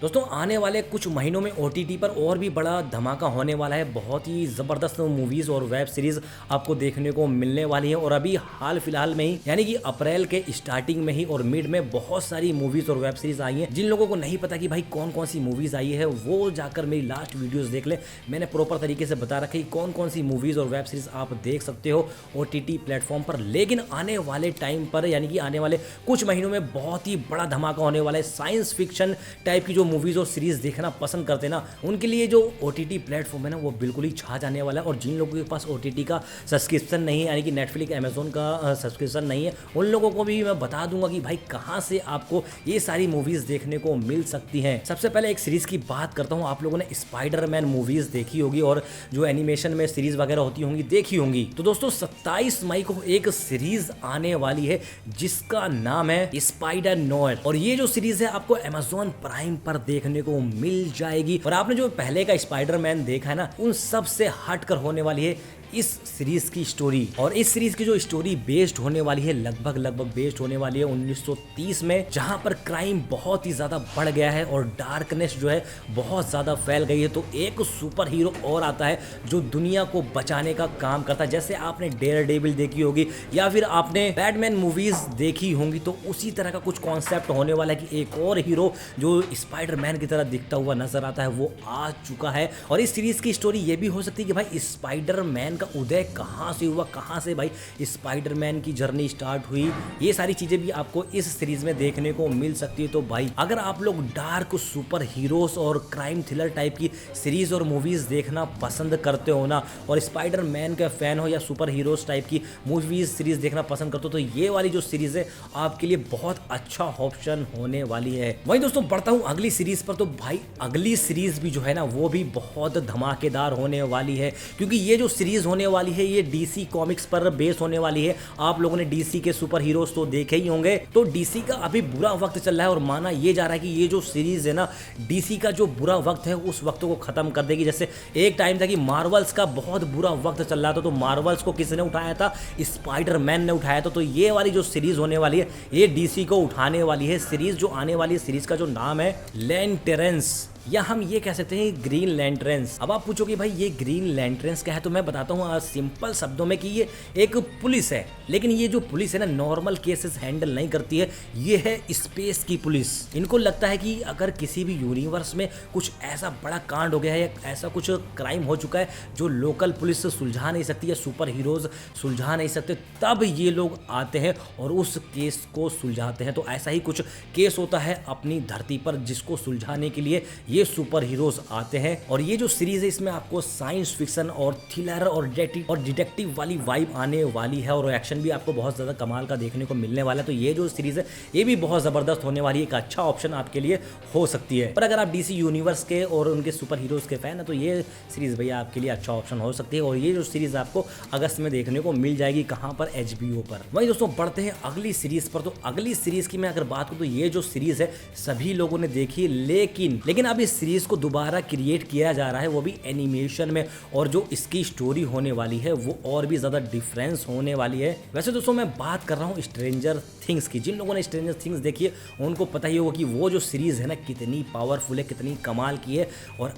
दोस्तों आने वाले कुछ महीनों में ओटीटी पर और भी बड़ा धमाका होने वाला है। बहुत ही ज़बरदस्त मूवीज़ और वेब सीरीज़ आपको देखने को मिलने वाली है और अभी हाल फिलहाल में ही यानी कि अप्रैल के स्टार्टिंग में ही और मिड में बहुत सारी मूवीज़ और वेब सीरीज़ आई हैं। जिन लोगों को नहीं पता कि भाई कौन कौन सी मूवीज़ आई है वो जाकर मेरी लास्ट वीडियोज़ देख ले। मैंने प्रॉपर तरीके से बता रखा है कि कौन कौन सी मूवीज़ और वेब सीरीज़ आप देख सकते हो ओटीटी प्लेटफॉर्म पर। लेकिन आने वाले टाइम पर यानी कि आने वाले कुछ महीनों में बहुत ही बड़ा धमाका होने वाला है। साइंस फिक्शन टाइप की जो मूवीज़ और सीरीज़ देखना पसंद करते हैं ना, उनके लिए जो ओटीटी प्लेटफॉर्म है ना वो बिल्कुल ही छा जाने वाला है। और जिन लोगों के पास ओटीटी का सब्सक्रिप्शन नहीं है यानी कि नेटफ्लिक्स अमेजोन का सब्सक्रिप्शन नहीं है, उन लोगों को भी मैं बता दूंगा कि भाई कहाँ से आपको ये सारी मूवीज़ देखने को मिल सकती हैं। सबसे पहले एक सीरीज़ की बात करता हूँ। आप लोगों ने स्पाइडरमैन मूवीज़ देखी होगी और जो एनिमेशन में सीरीज़ वगैरह होती होंगी देखी होंगी। तो दोस्तों 27 मई को एक सीरीज़ आने वाली है जिसका नाम है स्पाइडर नोएट और ये जो सीरीज़ है आपको अमेजोन प्राइम पर देखने को मिल जाएगी। और आपने जो पहले का स्पाइडरमैन देखा है ना, उन सब से हटकर होने वाली है इस सीरीज की स्टोरी। और इस सीरीज की जो स्टोरी बेस्ड होने वाली है लगभग बेस्ड होने वाली है 1930 में, जहां पर क्राइम बहुत ही ज्यादा बढ़ गया है और डार्कनेस जो है बहुत ज्यादा फैल गई है। तो एक सुपर हीरो और आता है जो दुनिया को बचाने का काम करता है। जैसे आपने डेयर डेविल देखी होगी या फिर आपने बैटमैन मूवीज देखी होंगी, तो उसी तरह का कुछ कॉन्सेप्ट होने वाला है कि एक और हीरो जो स्पाइडरमैन की तरह दिखता हुआ नजर आता है वो आ चुका है। और इस सीरीज की स्टोरी ये भी हो सकती है कि भाई स्पाइडरमैन का उदय कहां से हुआ, कहां से भाई स्पाइडरमैन की जर्नी स्टार्ट हुई, ये सारी चीजें भी आपको इस सीरीज में देखने को मिल सकती है। तो भाई अगर आप लोग डार्क सुपर हीरोज और क्राइम थ्रिलर टाइप की सीरीज और मूवीज देखना पसंद करते हो ना, और स्पाइडरमैन के फैन हो या सुपर हीरोज टाइप की मूवीज सीरीज देखना पसंद करते हो, तो ये वाली जो सीरीज है आपके लिए बहुत अच्छा ऑप्शन होने वाली है। वहीं दोस्तों बढ़ता हूं अगली सीरीज पर। तो भाई अगली सीरीज भी जो है ना वो भी बहुत धमाकेदार होने वाली है, क्योंकि ये जो सीरीज होने वाली है ये डीसी कॉमिक्स पर बेस होने वाली है। आप लोगों ने डीसी के सुपर हीरोज तो देखे ही होंगे। तो डीसी का अभी बुरा वक्त चल रहा है और माना ये जा रहा है कि ये जो सीरीज है ना डीसी का जो बुरा वक्त है उस वक्त को खत्म कर देगी। जैसे एक टाइम था कि मार्वल्स का बहुत बुरा वक्त चल रहा था, तो मार्वल्स को किसने उठाया था? स्पाइडरमैन ने उठाया था। तो ये वाली जो सीरीज होने वाली है ये डीसी को उठाने वाली है। सीरीज जो आने वाली है सीरीज का जो नाम है लैंटेरेंस, या हम ये कह सकते हैं ग्रीन लैंटरेंस। अब आप पूछोगे भाई ये ग्रीन लैंटरेंस क्या है, तो मैं बताता हूँ सिंपल शब्दों में कि ये एक पुलिस है। लेकिन ये जो पुलिस है ना नॉर्मल केसेस हैंडल नहीं करती है, ये है स्पेस की पुलिस। इनको लगता है कि अगर किसी भी यूनिवर्स में कुछ ऐसा बड़ा कांड हो गया है या ऐसा कुछ क्राइम हो चुका है जो लोकल पुलिस सुलझा नहीं सकती या सुपर हीरोज सुलझा नहीं सकते, तब ये लोग आते हैं और उस केस को सुलझाते हैं। तो ऐसा ही कुछ केस होता है अपनी धरती पर जिसको सुलझाने के लिए ये सुपर हीरोज आते हैं। और ये जो सीरीज है इसमें आपको साइंस फिक्शन और थ्रिलर और डिटेक्टिव वाली वाइब आने वाली है और एक्शन भी आपको बहुत ज्यादा कमाल का देखने को मिलने वाला है। तो ये जो सीरीज है ये भी बहुत जबरदस्त होने वाली है, एक अच्छा ऑप्शन आपके लिए हो सकती है। पर अगर आप डीसी यूनिवर्स के और उनके सुपर हीरोज के फैन है तो ये सीरीज भैया आपके लिए अच्छा ऑप्शन हो सकती है। और ये जो सीरीज आपको अगस्त में देखने को मिल जाएगी, कहां पर? HBO पर। वहीं दोस्तों बढ़ते हैं अगली सीरीज पर। तो अगली सीरीज की मैं अगर बात करूं तो ये जो सीरीज है सभी लोगों ने देखी, लेकिन अब इस सीरीज को दोबारा क्रिएट किया जा रहा है, वो भी एनिमेशन में। और जो इसकी स्टोरी होने वाली है वो और भी ज्यादा डिफरेंस होने वाली है। वैसे दोस्तों मैं बात कर रहा हूँ स्ट्रेंजर थिंग्स की। जिन लोगों ने स्ट्रेंजर थिंग्स देखी है उनको पता ही होगा कि वो जो सीरीज है ना कितनी पावरफुल है, कितनी कमाल की है और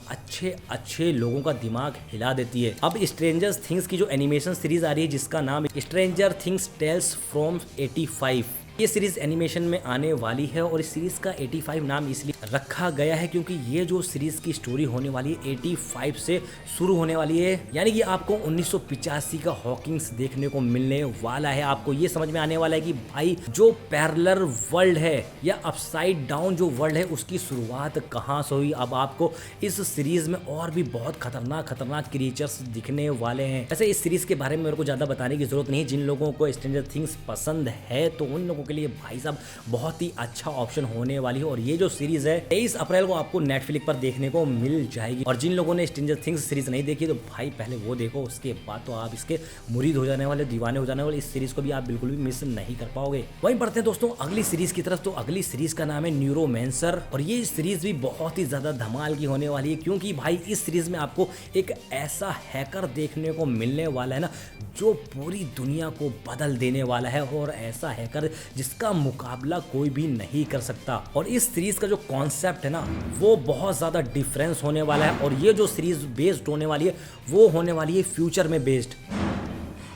अच्छे लोगों का दिमाग हिला देती है। अब स्ट्रेंजर थिंग्स की जो एनिमेशन सीरीज आ रही है जिसका नाम स्ट्रेंजर थिंग्स टेल्स फ्रॉम 85, ये सीरीज एनिमेशन में आने वाली है। और इस सीरीज का 85 नाम इसलिए रखा गया है क्योंकि ये जो सीरीज की स्टोरी होने वाली है 85 से शुरू होने वाली है, यानी कि आपको 1985 का हॉकिंग्स देखने को मिलने वाला है। आपको ये समझ में आने वाला है कि भाई जो पैरेलल वर्ल्ड है या अपसाइड डाउन जो वर्ल्ड है उसकी शुरुआत कहाँ से हुई। अब आपको इस सीरीज में और भी बहुत खतरनाक क्रिएचर्स दिखने वाले हैं। वैसे इस सीरीज के बारे में मेरे को ज्यादा बताने की जरूरत नहीं है। जिन लोगों को स्ट्रेंजर थिंग्स पसंद है तो उन लोगों के लिए भाई साहब बहुत ही अच्छा ऑप्शन होने वाली है। और ये जो सीरीज है 23 अप्रैल को आपको नेटफ्लिक्स पर देखने को मिल जाएगी। और जिन लोगों ने स्ट्रेंजर थिंग्स सीरीज नहीं देखी तो भाई पहले वो देखो, उसके बाद तो आप इसके मुरीद हो जाने वाले, दीवाने हो जाने वाले। इस सीरीज को भी आप बिल्कुल भी मिस नहीं कर पाओगे। वहीं बढ़ते हैं दोस्तों अगली सीरीज की तरफ। तो अगली सीरीज का नाम है न्यूरोमैंसर और ये सीरीज भी बहुत ही ज्यादा धमाल की होने वाली है, क्योंकि भाई इस सीरीज में आपको एक ऐसा हैकर देखने को मिलने वाला है ना जो पूरी दुनिया को बदल देने वाला है। और ऐसा हैकर जिसका मुकाबला कोई भी नहीं कर सकता। और इस सीरीज का जो कॉन्सेप्ट है ना वो बहुत ज़्यादा डिफरेंस होने वाला है। और ये जो सीरीज बेस्ड होने वाली है वो होने वाली है फ्यूचर में बेस्ड,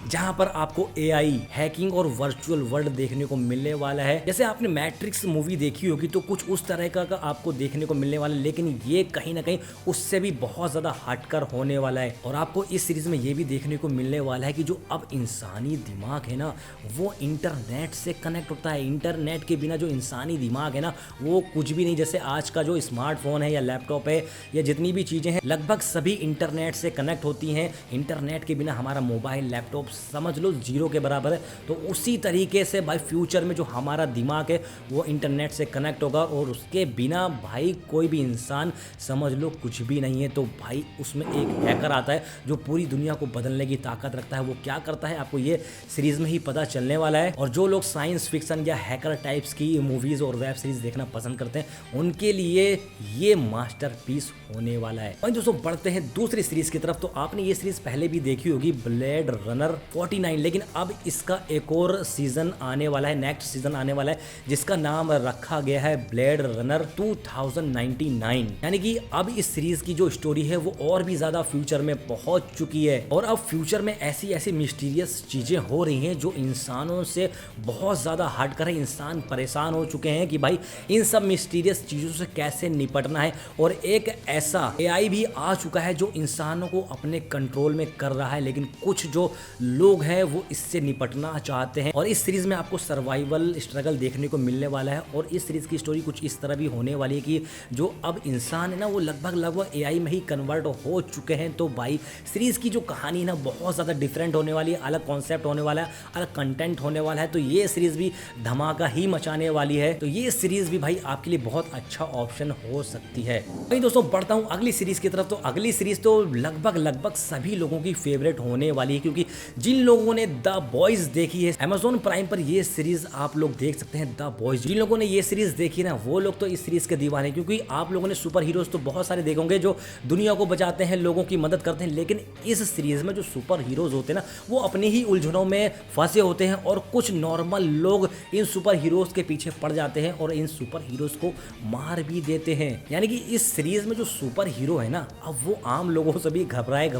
जहां पर आपको एआई, हैकिंग और वर्चुअल वर्ल्ड देखने को मिलने वाला है। जैसे आपने मैट्रिक्स मूवी देखी होगी तो कुछ उस तरह का आपको देखने को मिलने वाला है, लेकिन ये कहीं ना कहीं उससे भी बहुत ज़्यादा हटकर होने वाला है। और आपको इस सीरीज में ये भी देखने को मिलने वाला है कि जो अब इंसानी दिमाग है ना वो इंटरनेट से कनेक्ट होता है। इंटरनेट के बिना जो इंसानी दिमाग है ना वो कुछ भी नहीं। जैसे आज का जो स्मार्टफोन है या लैपटॉप है या जितनी भी चीज़ें हैं लगभग सभी इंटरनेट से कनेक्ट होती हैं। इंटरनेट के बिना हमारा मोबाइल, लैपटॉप समझ लो जीरो के बराबर है। तो उसी तरीके से भाई फ्यूचर में जो हमारा दिमाग है वो इंटरनेट से कनेक्ट होगा और उसके बिना भाई कोई भी इंसान समझ लो कुछ भी नहीं है। तो भाई उसमें एक हैकर आता है जो पूरी दुनिया को बदलने की ताकत रखता है। वो क्या करता है आपको ये सीरीज में ही पता चलने वाला है। और जो लोग साइंस फिक्शन या हैकर टाइप्स की मूवीज और वेब सीरीज देखना पसंद करते हैं उनके लिए ये मास्टरपीस होने वाला है। और दोस्तों बढ़ते हैं दूसरी सीरीज की तरफ। तो आपने ये सीरीज पहले भी देखी होगी, ब्लेड रनर 49, लेकिन अब इसका एक और सीजन आने वाला है, नेक्स्ट सीजन आने वाला है जिसका नाम रखा गया है ब्लेड रनर 2099। यानी कि अब इस सीरीज की जो स्टोरी है वो और भी ज्यादा फ्यूचर में पहुंच चुकी है। और अब फ्यूचर में ऐसी ऐसी मिस्टीरियस चीजें हो रही हैं जो इंसानों से बहुत ज्यादा हटकर है। इंसान परेशान हो चुके हैं कि भाई इन सब मिस्टीरियस चीजों से कैसे निपटना है। और एक ऐसा एआई भी आ चुका है जो इंसानों को अपने कंट्रोल में कर रहा है, लेकिन कुछ जो लोग हैं वो इससे निपटना चाहते हैं। और इस सीरीज में आपको सर्वाइवल स्ट्रगल देखने को मिलने वाला है। और इस सीरीज की स्टोरी कुछ इस तरह भी होने वाली है कि जो अब इंसान है ना वो लगभग एआई में ही कन्वर्ट हो चुके हैं। तो भाई सीरीज की जो कहानी है ना बहुत ज़्यादा डिफरेंट होने वाली है, अलग कॉन्सेप्ट होने वाला है, अलग कंटेंट होने वाला है। तो ये सीरीज भी धमाका ही मचाने वाली है। तो ये सीरीज भी भाई आपके लिए बहुत अच्छा ऑप्शन हो सकती है। वहीं दोस्तों बढ़ता हूँ अगली सीरीज की तरफ। तो अगली सीरीज तो लगभग सभी लोगों की फेवरेट होने वाली है, क्योंकि जिन लोगों ने द बॉयज देखी है Amazon प्राइम पर ये सीरीज आप लोग देख सकते हैं। द बॉयज जिन लोगों ने ये सीरीज देखी ना वो लोग तो इस सीरीज के दीवाने, क्योंकि आप लोगों ने सुपर हीरोज तो बहुत सारे देखोगे जो दुनिया को बचाते हैं, लोगों की मदद करते हैं, लेकिन इस सीरीज में जो सुपर हीरोज होते हैं ना वो अपनी ही उलझनों में फंसे होते हैं और कुछ नॉर्मल लोग इन सुपर हीरोज के पीछे पड़ जाते हैं और इन सुपर हीरोज को मार भी देते हैं। यानी कि इस सीरीज में जो सुपर हीरो है ना अब वो आम लोगों से भी घबराए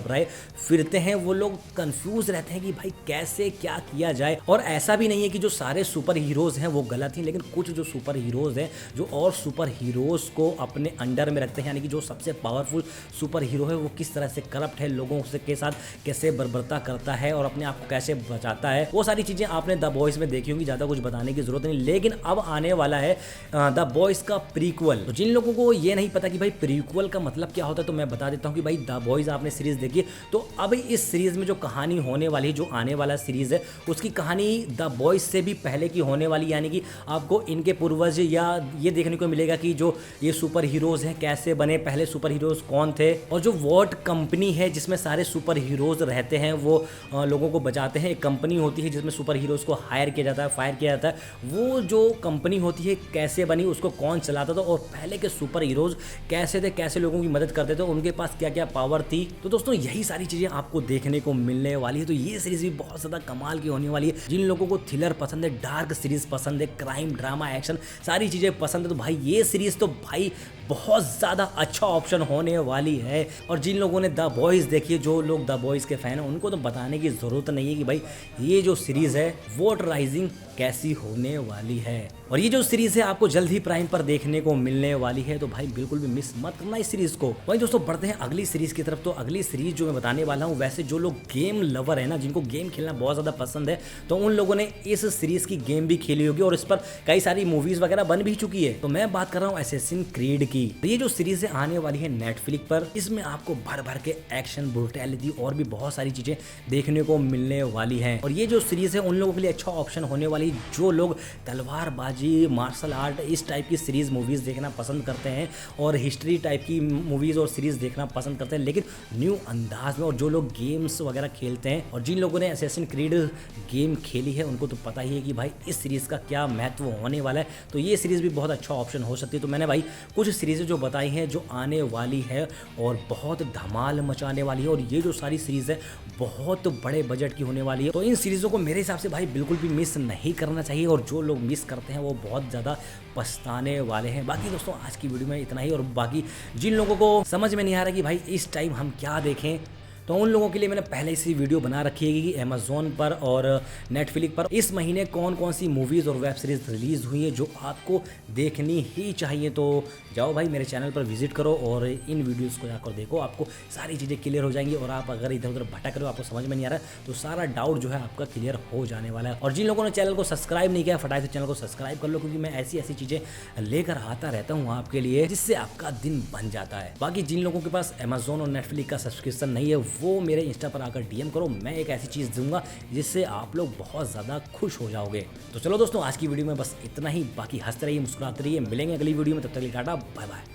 फिरते हैं। वो लोग कंफ्यूज रहते हैं कि भाई कैसे क्या किया जाए। और ऐसा भी नहीं है कि जो सारे सुपर हीरोज हैं वो गलत हैं, लेकिन कुछ जो सुपर हीरोज हैं जो और सुपर हीरोज को अपने अंडर में रखते हैं, यानी कि जो सबसे पावरफुल सुपर हीरो है वो किस तरह से करप्ट है, लोगों से के साथ कैसे बर्बरता करता है और अपने आप को कैसे बचाता है, वो सारी चीजें आपने द बॉयज में देखी होंगी, ज्यादा कुछ बताने की जरूरत नहीं। लेकिन अब आने वाला है द बॉयज का प्रीक्वल। तो जिन लोगों को ये नहीं पता कि भाई प्रीक्वल का मतलब क्या होता है तो मैं बता देता हूँ कि भाई द बॉयज आपने सीरीज देखी तो अब इस सीरीज में जो कहानी होने वाली है, जो आने वाला सीरीज है उसकी कहानी द बॉयज से भी पहले की होने वाली। यानी कि आपको इनके पूर्वज या ये देखने को मिलेगा कि जो ये सुपर हीरोज हैं कैसे बने, पहले सुपर हीरोज कौन थे, और जो वॉट कंपनी है जिसमें सारे सुपर हीरोज रहते हैं वो लोगों को बचाते हैं। एक कंपनी होती है जिसमें सुपर हीरोज को हायर किया जाता है, फायर किया जाता है। वो जो कंपनी होती है कैसे बनी, उसको कौन चलाता था और पहले के सुपर हीरोज कैसे थे, कैसे लोगों की मदद करते थे, उनके पास क्या क्या पावर थी। तो दोस्तों यही सारी चीजें आपको देखने को मिलने वाली है। तो ये सीरीज भी बहुत ज्यादा कमाल की होने वाली है। जिन लोगों को थ्रिलर पसंद है, डार्क सीरीज पसंद है, क्राइम ड्रामा एक्शन सारी चीजें पसंद है तो भाई ये सीरीज तो भाई बहुत ज़्यादा अच्छा ऑप्शन होने वाली है। और जिन लोगों ने द बॉयज़ देखी है, जो लोग द बॉयज़ के फ़ैन हैं उनको तो बताने की ज़रूरत नहीं है कि भाई ये जो सीरीज़ है वोट राइजिंग कैसी होने वाली है। और ये जो सीरीज़ है आपको जल्द ही प्राइम पर देखने को मिलने वाली है, तो भाई बिल्कुल भी मिस मत करना इस सीरीज़ को। वहीं दोस्तों बढ़ते हैं अगली सीरीज़ की तरफ। तो अगली सीरीज़ जो मैं बताने वाला हूँ, वैसे जो लोग गेम लवर है ना, जिनको गेम खेलना बहुत ज़्यादा पसंद है, तो उन लोगों ने इस सीरीज़ की गेम भी खेली होगी और इस पर कई सारी मूवीज़ वगैरह बन भी चुकी है। तो मैं बात कर रहा हूँ असैसिन क्रीड की। तो ये जो सीरीज़ है आने वाली है नेटफ्लिक्स पर। इसमें आपको भर भर के एक्शन, ब्रूटैलिटी और भी बहुत सारी चीज़ें देखने को मिलने वाली हैं। और ये जो सीरीज़ है उन लोगों के लिए अच्छा ऑप्शन होने वाली है जो लोग तलवारबाजी, मार्शल आर्ट, इस टाइप की सीरीज़ मूवीज़ देखना पसंद करते हैं और हिस्ट्री टाइप की मूवीज़ और सीरीज़ देखना पसंद करते हैं, लेकिन न्यू अंदाज में। और जो लोग गेम्स वगैरह खेलते हैं और जिन लोगों ने असैसिन क्रीड गेम खेली है उनको तो पता ही है कि भाई इस सीरीज़ का क्या महत्व होने वाला है। तो ये सीरीज़ भी बहुत अच्छा ऑप्शन हो सकती है। तो मैंने भाई कुछ सीरीज़ें जो बताई हैं जो आने वाली है और बहुत धमाल मचाने वाली है, और ये जो सारी सीरीज़ है बहुत बड़े बजट की होने वाली है। तो इन सीरीज़ों को मेरे हिसाब से भाई बिल्कुल भी मिस नहीं करना चाहिए, और जो लोग मिस करते हैं वो बहुत ज़्यादा पछताने वाले हैं। बाकी दोस्तों आज की वीडियो में इतना ही, और बाकी जिन लोगों को समझ में नहीं आ रहा कि भाई इस टाइम हम क्या देखें, तो उन लोगों के लिए मैंने पहले से वीडियो बना रखी है कि अमेज़ॉन पर और नेटफ्लिक्स पर इस महीने कौन कौन सी मूवीज़ और वेब सीरीज़ रिलीज़ हुई है जो आपको देखनी ही चाहिए। तो जाओ भाई मेरे चैनल पर विजिट करो और इन वीडियोस को जाकर देखो, आपको सारी चीज़ें क्लियर हो जाएंगी। और आप अगर इधर उधर भटक रहे हो, आपको समझ में नहीं आ रहा है, तो सारा डाउट जो है आपका क्लियर हो जाने वाला है। और जिन लोगों ने चैनल को सब्सक्राइब नहीं किया, फटाक से चैनल को सब्सक्राइब कर लो, क्योंकि मैं ऐसी ऐसी चीज़ें लेकर आता रहता हूँ आपके लिए, जिससे आपका दिन बन जाता है। बाकी जिन लोगों के पास अमेज़ॉन और नेटफ्लिक्स का सब्सक्रिप्शन नहीं है, वो मेरे इंस्टा पर आकर डीएम करो, मैं एक ऐसी चीज़ दूंगा जिससे आप लोग बहुत ज़्यादा खुश हो जाओगे। तो चलो दोस्तों आज की वीडियो में बस इतना ही, बाकी हंसते रहिए, मुस्कुराते रहिए, मिलेंगे अगली वीडियो में, तब तक के लिए टाटा बाय बाय।